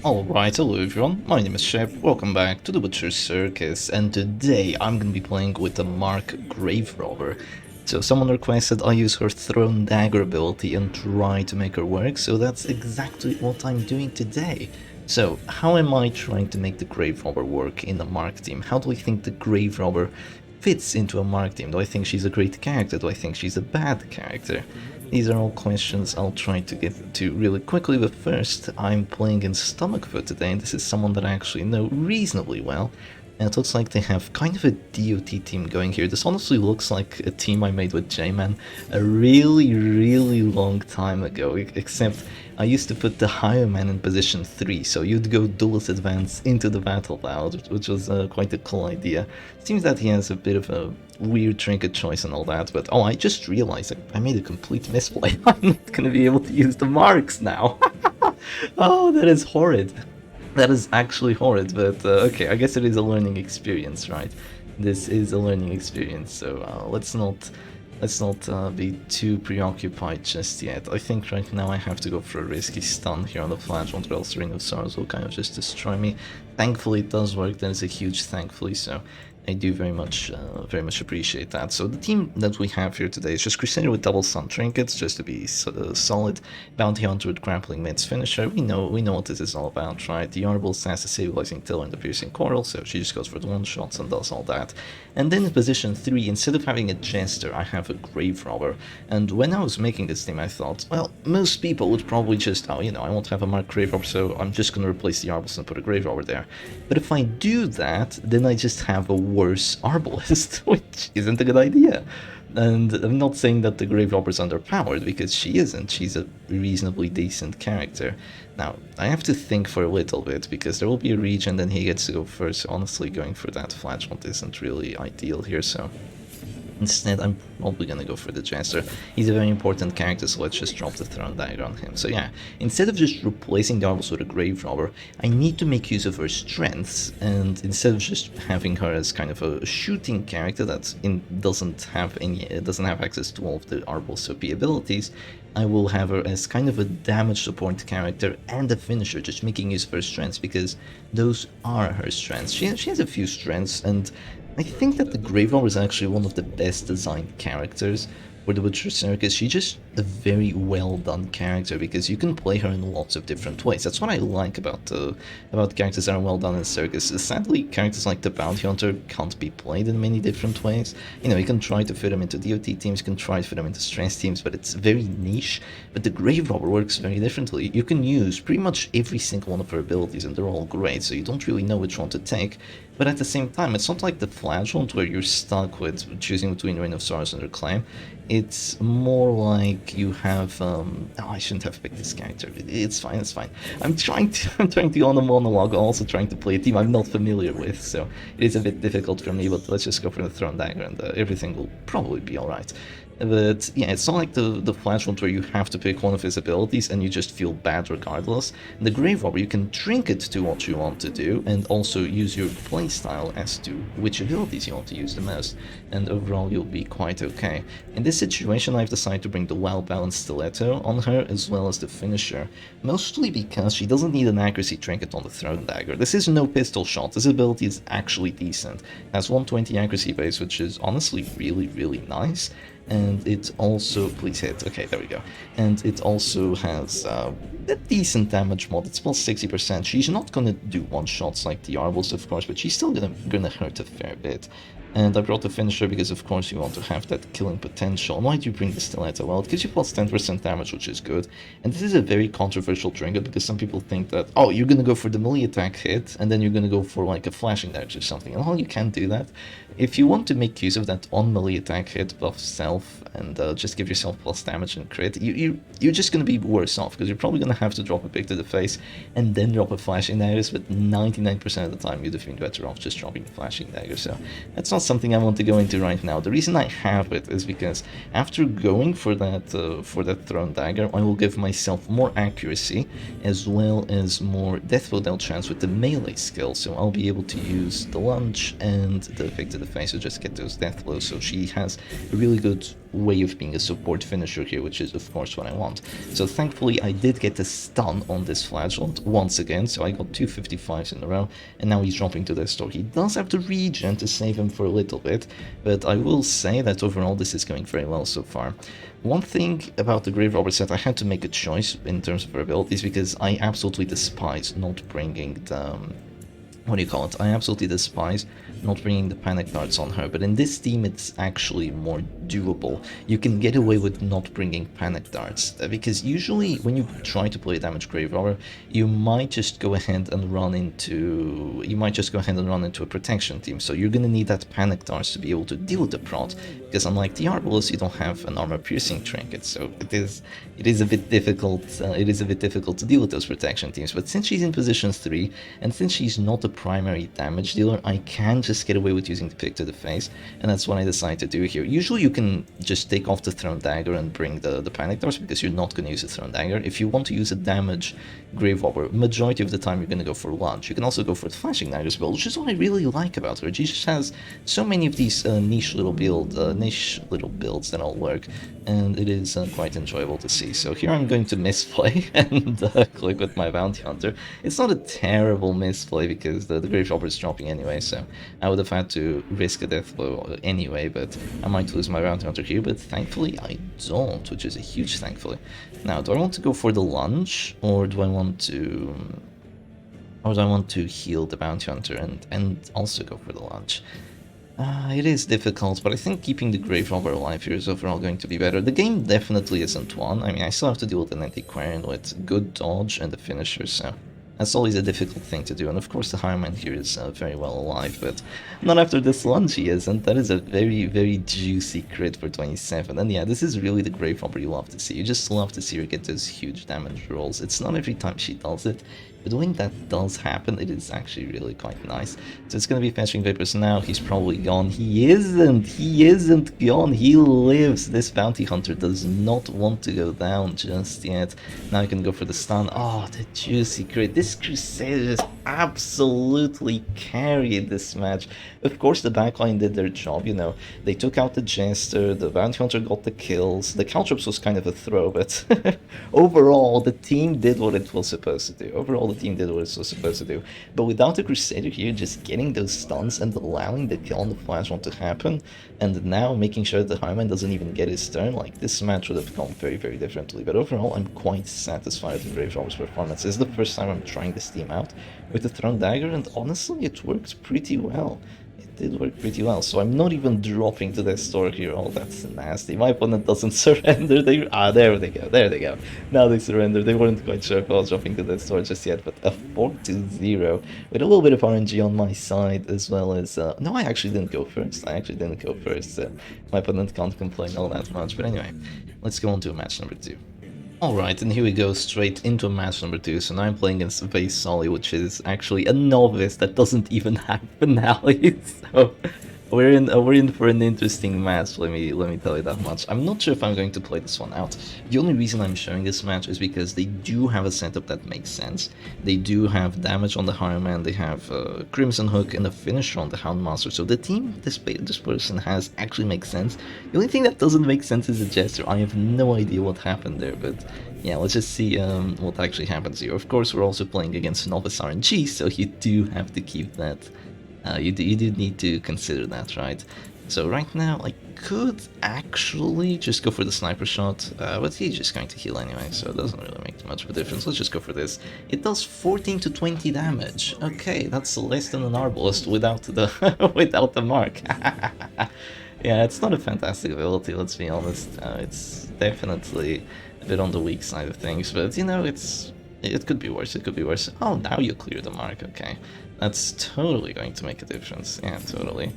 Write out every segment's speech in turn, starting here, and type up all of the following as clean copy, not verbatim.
Alright, hello everyone, my name is Shep, welcome back to the Butcher's Circus, and today I'm gonna be playing with the Mark Grave Robber. So someone requested I use her Thrown Dagger ability and try to make her work, so that's exactly what I'm doing today. So, how am I trying to make the Grave Robber work in the Mark team? How do I think the Grave Robber fits into a Mark team? Do I think she's a great character? Do I think she's a bad character? These are all questions I'll try to get to really quickly, but first, I'm playing in Stomachfoot today, and this is someone that I actually know reasonably well. And it looks like they have kind of a DOT team going here. This honestly looks like a team I made with J-Man a really long time ago, except I used to put the higher man in position 3, so you'd go duelist advance into the battlefield, which was quite a cool idea. Seems that he has a bit of a weird trinket choice and all that, but oh, I just realized I made a complete misplay. I'm not gonna be able to use the marks now. Oh, that is horrid. That is actually horrid, but okay, I guess it is a learning experience, right? This is a learning experience, so let's not be too preoccupied just yet. I think right now I have to go for a risky stun here on the flashpoint, or else Ring of Sorrows will kind of just destroy me. Thankfully it does work, that is a huge thankfully, so I do very much appreciate that. So the team that we have here today is just Crusader with double stun trinkets, just to be solid. Bounty Hunter with grappling mitts finisher. We know what this is all about, right? The Honorable has the stabilizing tiller and the piercing coral, so she just goes for the one shots and does all that. And then in position 3, instead of having a jester, I have a grave robber. And when I was making this team, I thought, well, most people would probably just, oh, you know, I want to have a marked grave robber, so I'm just going to replace the Arbalist and put a grave robber there. But if I do that, then I just have a worse Arbalist, which isn't a good idea. And I'm not saying that the Grave Robber is underpowered, because she isn't. She's a reasonably decent character. Now, I have to think for a little bit, because there will be a region, then he gets to go first. Honestly, going for that flashpoint isn't really ideal here, so instead, I'm probably gonna go for the Jester. He's a very important character, so let's just drop the Thrown Dagger on him. So yeah, instead of just replacing the Arbalist with a Grave Robber, I need to make use of her strengths, and instead of just having her as kind of a shooting character that doesn't have access to all of the Arbalist OP abilities, I will have her as kind of a damage support character and a finisher, just making use of her strengths, because those are her strengths. She has a few strengths, and I think that the Grave Robber is actually one of the best designed characters for the Butcher Circus. She's just a very well done character, because you can play her in lots of different ways. That's what I like about characters that are well done in Circus. Sadly, characters like the Bounty Hunter can't be played in many different ways. You know, you can try to fit them into DOT teams, you can try to fit them into strength teams, but it's very niche. But the Grave Robber works very differently. You can use pretty much every single one of her abilities, and they're all great, so you don't really know which one to take. But at the same time, it's not like the Flagellant where you're stuck with choosing between Reign of Sorrows and Reclaim. It's more like you have, oh, I shouldn't have picked this character. It's fine, it's fine. I'm trying to go on a monologue, also trying to play a team I'm not familiar with, so it is a bit difficult for me, but let's just go for the Thrown Dagger, and everything will probably be alright. But yeah, it's not like the Flagellant where you have to pick one of his abilities and you just feel bad regardless. In the Grave Robber, you can trinket to what you want to do, and also use your playstyle as to which abilities you want to use the most, and overall you'll be quite okay. In this situation, I've decided to bring the well-balanced stiletto on her, as well as the finisher, mostly because she doesn't need an accuracy trinket on the Thrown Dagger. This is no pistol shot, this ability is actually decent. It has 120 accuracy base, which is honestly really nice. And it also, please hit, okay, there we go. And it also has a decent damage mod, it's plus 60%. She's not gonna do one-shots like the Arbalist, of course, but she's still gonna hurt a fair bit. And I brought the finisher because, of course, you want to have that killing potential. And why do you bring the stiletto? Well, it gives you plus 10% damage, which is good. And this is a very controversial trinket, because some people think that, oh, you're gonna go for the melee attack hit, and then you're gonna go for like a flashing damage or something. And well, you can't do that. If you want to make use of that on melee attack hit buff self, and just give yourself plus damage and crit, you're just gonna be worse off, because you're probably gonna have to drop a pick to the face, and then drop a flashing dagger, but 99% of the time you'd have been better off just dropping the flashing dagger, so that's not something I want to go into right now. The reason I have it is because after going for that Thrown Dagger, I will give myself more accuracy, as well as more death blow dealt chance with the melee skill, so I'll be able to use the lunge and the pick to the face to just get those death blows, so she has a really good way of being a support finisher here, which is of course what I want. So thankfully I did get a stun on this Flagellant once again, so I got 255s in a row, and now he's dropping to this store. He does have the regen to save him for a little bit, but I will say that overall this is going very well so far. One thing about the Grave Robber set, I had to make a choice in terms of her abilities, because I absolutely despise not bringing the... what do you call it? I absolutely despise not bringing the panic darts on her, but in this team it's actually more doable. You can get away with not bringing panic darts, because usually when you try to play a damage Grave Robber, you might just go ahead and run into a protection team, so you're gonna need that panic darts to be able to deal with the prot, because unlike the Arbalest, you don't have an armor piercing trinket, so it is a bit difficult to deal with those protection teams. But since she's in position 3, and since she's not a primary damage dealer, I can just get away with using the pick to the face, and that's what I decided to do here. Usually you can just take off the Thrown Dagger and bring the panic darts, because you're not going to use a Thrown Dagger. If you want to use a damage Grave Robber, majority of the time you're going to go for lunge. You can also go for the Flashing Dagger build, which is what I really like about her. She just has so many of these niche little builds that all work, and it is quite enjoyable to see. So here I'm going to misplay and click with my Bounty Hunter. It's not a terrible misplay, because the Grave Robber is dropping anyway, so I would have had to risk a death blow anyway, but I might lose my Bounty Hunter here, but thankfully I don't, which is a huge thankfully. Now, do I want to go for the lunge, or do I want to heal the Bounty Hunter and also go for the lunge? It is difficult, but I think keeping the Grave Robber alive here is overall going to be better. The game definitely isn't won. I mean, I still have to deal with an Antiquarian with good dodge and the finisher, so that's always a difficult thing to do. And of course the Highman here is very well alive, but not after this lunge he isn't. That is a very, very juicy crit for 27. And yeah, this is really the Grave Robber you love to see. You just love to see her get those huge damage rolls. It's not every time she does it, but when that does happen, it is actually really quite nice. So it's going to be fetching Vapors now. He's probably gone. He isn't gone. He lives. This Bounty Hunter does not want to go down just yet. Now you can go for the stun. Oh, the juicy crit. This Crusader just absolutely carried this match. Of course, the backline did their job, you know. They took out the Jester, the Bounty Hunter got the kills. The Caltrops was kind of a throw, but overall, the team did what it was supposed to do. Overall, the team did what it was supposed to do. But without the Crusader here, just getting those stuns and allowing the kill on the Flashbomb to happen, and now making sure that the Highman doesn't even get his turn, like, this match would have gone very, very differently. But overall, I'm quite satisfied with Grave Robber's performance. This is the first time I'm trying this team out with the Thrown Dagger, and honestly, it worked pretty well. It did work pretty well, so I'm not even dropping to their store here. Oh, that's nasty. My opponent doesn't surrender. There they go. Now they surrender. They weren't quite sure if I was dropping to their store just yet, but a 4-0 with a little bit of RNG on my side, as well as... no, I actually didn't go first. So my opponent can't complain all that much. But anyway, let's go on to match number 2. Alright, and here we go straight into match number 2. So now I'm playing against Vase Solly, which is actually a novice that doesn't even have finales. So we're in for an interesting match, let me tell you that much. I'm not sure if I'm going to play this one out. The only reason I'm showing this match is because they do have a setup that makes sense. They do have damage on the Highman, they have Crimson Hook and a finisher on the Houndmaster. So the team this person has actually makes sense. The only thing that doesn't make sense is the Jester. I have no idea what happened there, but yeah, let's just see what actually happens here. Of course, we're also playing against Novice RNG, so you do have to keep that. You do need to consider that, right? So right now, I could actually just go for the sniper shot, but he's just going to heal anyway, so it doesn't really make much of a difference. Let's just go for this. It does 14 to 20 damage. Okay, that's less than an Arbalest without the without the mark. Yeah, it's not a fantastic ability, let's be honest. It's definitely a bit on the weak side of things, but you know, it could be worse, it could be worse. Oh, now you clear the mark, okay. That's totally going to make a difference, yeah, totally.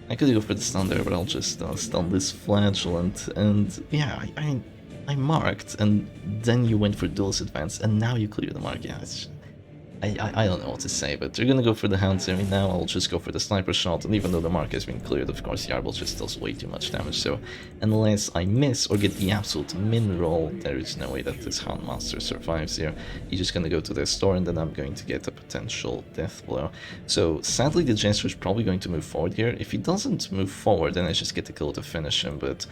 I could go for the stun there, but I'll just stun this Flagellant, and yeah, I marked, and then you went for duelist advance, and now you clear the mark, yeah, it's... I don't know what to say, but they're gonna go for the Hound Theory now. I'll just go for the sniper shot, and even though the mark has been cleared, of course, the Arbol just does way too much damage, so unless I miss or get the absolute min roll, there is no way that this Houndmaster survives here. He's just gonna go to their store, and then I'm going to get a potential death blow. So sadly, the Jester is probably going to move forward here. If he doesn't move forward, then I just get the kill to finish him, but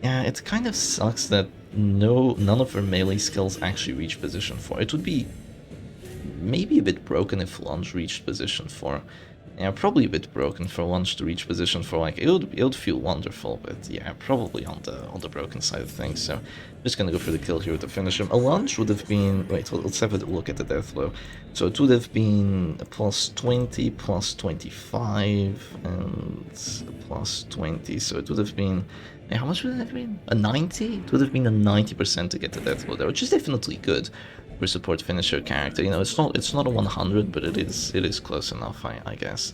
Yeah, it kind of sucks that none of her melee skills actually reach position 4. It would be maybe a bit broken if lunge reached position 4. Yeah, probably a bit broken for lunge to reach position 4. Like it would feel wonderful, but yeah, probably on the broken side of things. So I'm just gonna go for the kill here with the finish him. A lunge would have been wait, well, let's have a look at the death blow. So it would have been a plus 20, plus 25, and plus 20. So it would have been how much would it have been? A 90? It would have been a 90% to get the death blow there, which is definitely good for support finisher character. You know, it's not a 100, but it is close enough, I guess.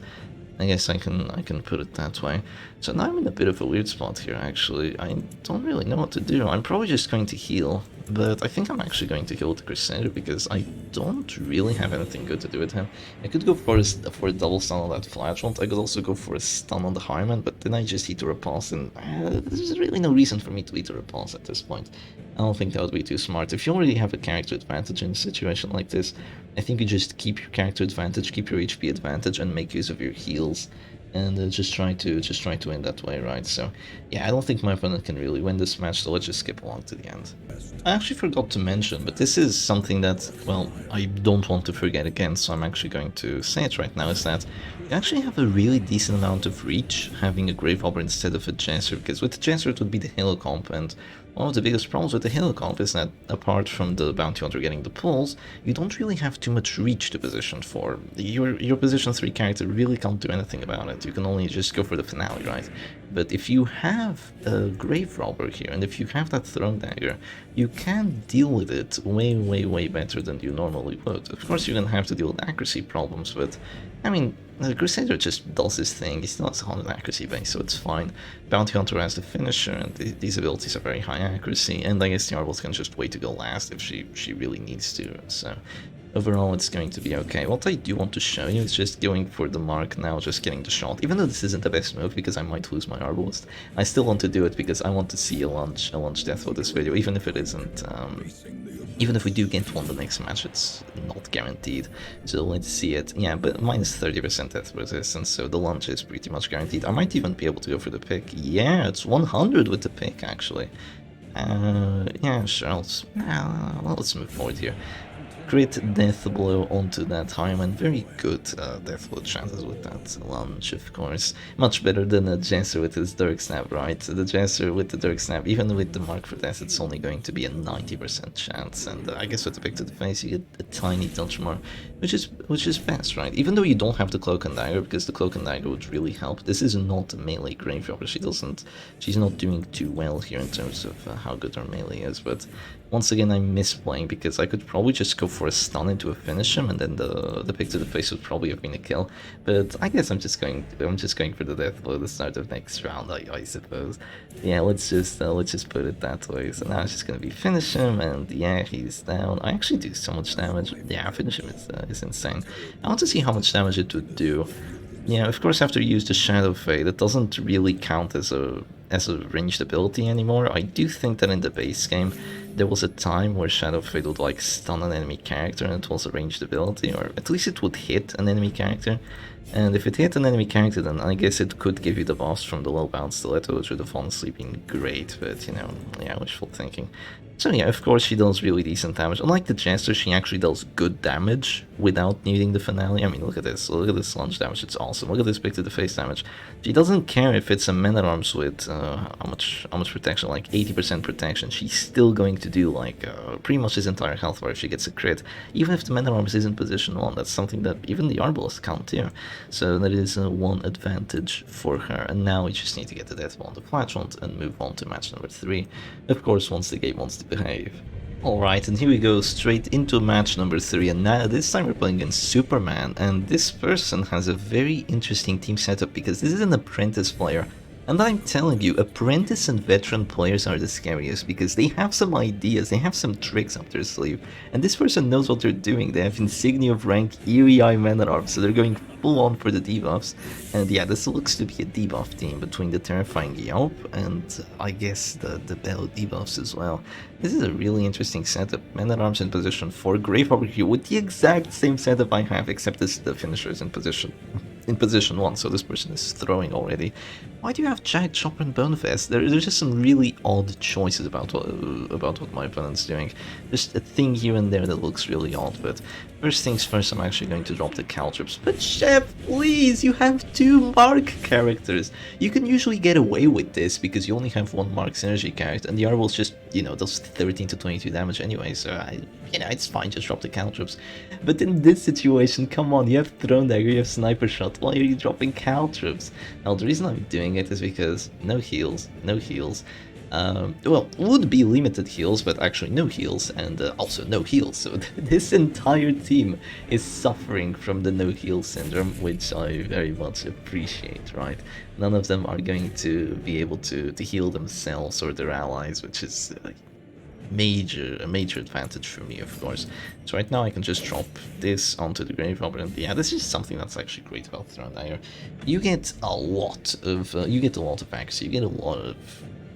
I guess I can put it that way. So now I'm in a bit of a weird spot here, actually. I don't really know what to do. I'm probably just going to heal, but I think I'm actually going to heal with the Crusader because I don't really have anything good to do with him. I could go for a double stun on that Flagellant. I could also go for a stun on the Highman, but then I just eat a repulse, and there's really no reason for me to eat a repulse at this point. I don't think that would be too smart. If you already have a character advantage in a situation like this, I think you just keep your character advantage, keep your HP advantage, and make use of your heals, and just try to win that way, right? So yeah, I don't think my opponent can really win this match, so let's just skip along to the end. I actually forgot to mention, but this is something that, well, I don't want to forget again, so I'm actually going to say it right now, is that you actually have a really decent amount of reach having a Grave Robber instead of a Jester, because with the Jester it would be the Halo comp, and one of the biggest problems with the Halo comp is that, apart from the Bounty Hunter getting the pulls, you don't really have too much reach to position 4. Your position 3 character really can't do anything about it. You can only just go for the finale, right? But if you have a Grave Robber here, and if you have that Throne Dagger, you can deal with it way better than you normally would. Of course, you're gonna have to deal with accuracy problems, but I mean, the Crusader just does his thing. He still has a 100 accuracy base, so it's fine. Bounty Hunter has the finisher, and these abilities are very high accuracy, and I guess the Arbol can just wait to go last if she really needs to, so overall it's going to be okay. What I do want to show you is just going for the mark now, just getting the shot. Even though this isn't the best move because I might lose my Arbalist, I still want to do it because I want to see a launch death for this video, even if it isn't, even if we do get one the next match, it's not guaranteed. So let's see it. Yeah, but minus 30% death resistance, so the launch is pretty much guaranteed. I might even be able to go for the pick. Yeah, it's 100 with the pick, actually. Yeah, sure, well, let's move forward here. Crit death blow onto that Highman. Very good death blow chances with that lunge, of course. Much better than a Jester with his Dirk Snap, right? The Jester with the Dirk Snap, even with the mark for death, it's only going to be a 90% chance. And I guess with the pick to the face, you get a tiny touch more, which is best, right? Even though you don't have the Cloak and Dagger, because the Cloak and Dagger would really help. This is not a melee Grave Robber. She's not doing too well here in terms of how good her melee is, but once again, I'm misplaying because I could probably just go for a stun into a finish him, and then the pick to the face would probably have been a kill. But I guess I'm just going for the death blow the start of next round, I suppose. Yeah, let's just put it that way. So now it's just gonna be finish him, and yeah, he's down. I actually do so much damage. Yeah, finish him is insane. I want to see how much damage it would do. Yeah, of course, after you use the Shadow Fade, it doesn't really count as a ranged ability anymore. I do think that in the base game, there was a time where Shadow Fade would like stun an enemy character and it was a ranged ability, or at least it would hit an enemy character. And if it hit an enemy character, then I guess it could give you the buffs from the low bound stiletto, which would have honestly been great, but you know, yeah, wishful thinking. So yeah, of course she does really decent damage. Unlike the Jester, she actually does good damage without needing the finale. I mean, look at this launch damage, it's awesome. Look at this pick to the face damage. She doesn't care if it's a Man-at-Arms with how much protection, like 80% protection. She's still going to do like pretty much his entire health bar if she gets a crit. Even if the Man-at-Arms isn't position 1, that's something that even the Arbalist can't do. So that is one advantage for her. And now we just need to get the death on the Flagellant and move on to match number 3. Of course, once the game wants to behave. Alright, and here we go straight into match number 3, and now this time we're playing against Superman, and this person has a very interesting team setup because this is an apprentice player. And I'm telling you, apprentice and veteran players are the scariest because they have some ideas, they have some tricks up their sleeve, and this person knows what they're doing. They have Insignia of rank, Eerie Eye Man-at-Arms, so they're going full on for the debuffs. And yeah, this looks to be a debuff team between the Terrifying Yelp and I guess the Bell debuffs as well. This is a really interesting setup. Man-at-Arms in position 4, Grave Robber here with the exact same setup I have, except the finisher is in position in position 1, so this person is throwing already. Why do you have Giant Chopper and Bonefest? There's just some really odd choices about what my opponent's doing. Just a thing here and there that looks really odd, but first things first, I'm actually going to drop the Caltrops. But Chef, please, you have 2 Mark characters. You can usually get away with this because you only have 1 Mark synergy character, and the Arbel's just, you know, does 13 to 22 damage anyway, so you know, it's fine, just drop the Caltrops. But in this situation, come on, you have Throne Dagger, you have Sniper Shot, why are you dropping Caltrops? Now, the reason I'm doing it is because no heals, no heals. Well, would be limited heals, but actually no heals, and also no heals, so this entire team is suffering from the no heal syndrome, which I very much appreciate, right? None of them are going to be able to heal themselves or their allies, which is a major advantage for me, of course. So right now I can just drop this onto the Grave Robber, and yeah, this is something that's actually great about Throne Dagger. You get a lot of accuracy, you get a lot of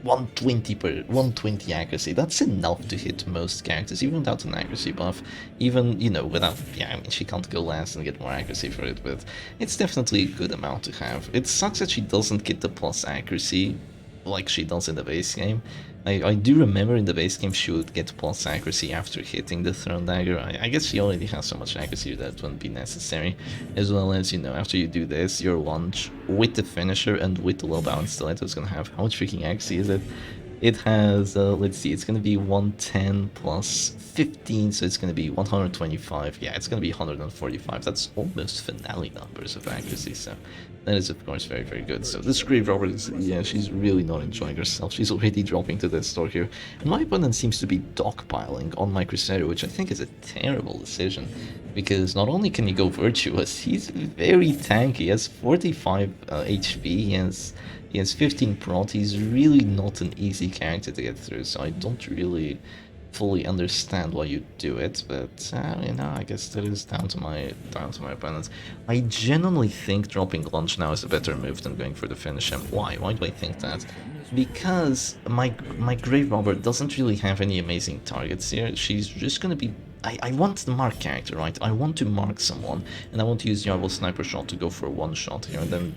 120 accuracy. That's enough to hit most characters, even without an accuracy buff. Even, you know, without, yeah, I mean, she can't go last and get more accuracy for it, but it's definitely a good amount to have. It sucks that she doesn't get the plus accuracy like she does in the base game. I do remember in the base game she would get plus accuracy after hitting the Throne Dagger. I guess she already has so much accuracy that wouldn't be necessary. As well as, you know, after you do this, your launch with the finisher and with the low balance stiletto is gonna have, how much freaking accuracy is it? It has, let's see, it's gonna be 110 plus 15, so it's gonna be 125. Yeah, it's gonna be 145. That's almost finale numbers of accuracy, so that is, of course, very, very good. So this Grave Robber is, yeah, she's really not enjoying herself. She's already dropping to the store here. And my opponent seems to be dogpiling on my Crusader, which I think is a terrible decision, because not only can he go Virtuous, he's very tanky. He has 45 HP, he has 15 prot. He's really not an easy character to get through, so I don't really fully understand why you do it, but you know, I guess that is down to my opponents. I genuinely think dropping Lunge now is a better move than going for the finish. And why? Why do I think that? Because my Grave Robber doesn't really have any amazing targets here. She's just gonna be... I want the mark character, right? I want to mark someone, and I want to use the Arbel Sniper Shot to go for a one-shot here, and then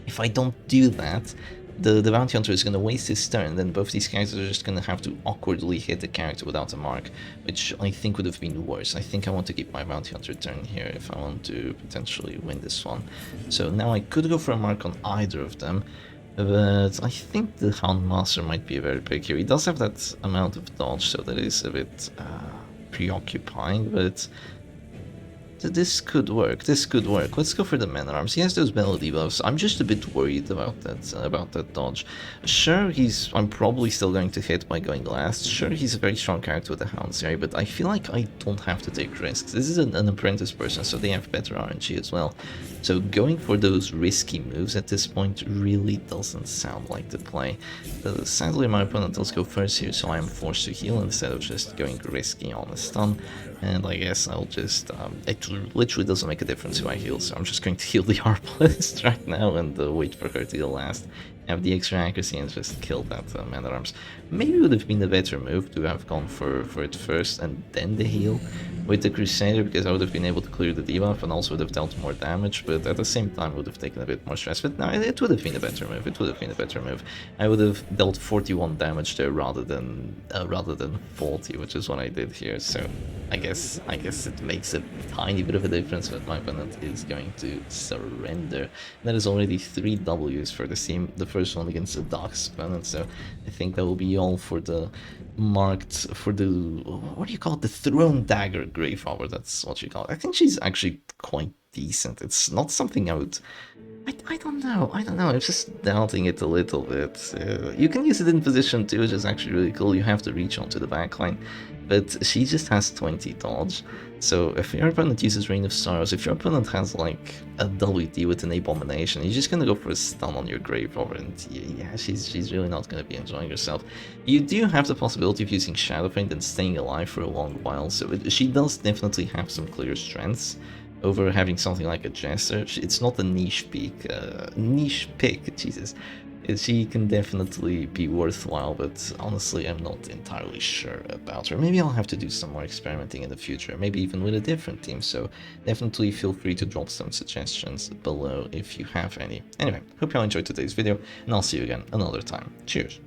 if I don't do that, the Bounty Hunter is going to waste his turn, then both these characters are just going to have to awkwardly hit the character without a mark, which I think would have been worse. I think I want to keep my Bounty Hunter turn here if I want to potentially win this one. So now I could go for a mark on either of them, but I think the Houndmaster might be a very big here. He does have that amount of dodge, so that is a bit preoccupying, but... this could work, Let's go for the Man-at-Arms. He has those melody buffs. I'm just a bit worried about that dodge. Sure, I'm probably still going to hit by going last. Sure, he's a very strong character with the Hounds here, but I feel like I don't have to take risks. This is an apprentice person, so they have better RNG as well. So going for those risky moves at this point really doesn't sound like the play. Sadly, my opponent does go first here, so I am forced to heal instead of just going risky on a stun. And I guess I'll just, it literally doesn't make a difference who I heal, so I'm just going to heal the Arbalist right now and wait for her to heal last. Have the extra accuracy and just kill that Man-at-Arms. Maybe it would have been a better move to have gone for it first and then the heal with the Crusader, because I would have been able to clear the debuff and also would have dealt more damage, but at the same time would have taken a bit more stress. But no, it would have been a better move. I would have dealt 41 damage there rather than 40, which is what I did here. So I guess it makes a tiny bit of a difference, but my opponent is going to surrender. That is already 3 Ws for the team. The first one against a Dark's opponent, so I think that will be all for the what do you call it, the Throne Dagger Grave Robber, that's what you call it. I think she's actually quite decent. It's not something I would... I don't know, I'm just doubting it a little bit. You can use it in position 2, which is actually really cool. You have to reach onto the backline, but she just has 20 dodge. So if your opponent uses Rain of Sorrows, if your opponent has like a WD with an Abomination, you're just gonna go for a stun on your Grave Robber, and yeah, she's really not gonna be enjoying herself. You do have the possibility of using Shadow Feint and staying alive for a long while, so she does definitely have some clear strengths over having something like a Jester. It's not a niche pick, Jesus. She can definitely be worthwhile, but honestly, I'm not entirely sure about her. Maybe I'll have to do some more experimenting in the future, maybe even with a different team, so definitely feel free to drop some suggestions below if you have any. Anyway, hope you all enjoyed today's video, and I'll see you again another time. Cheers!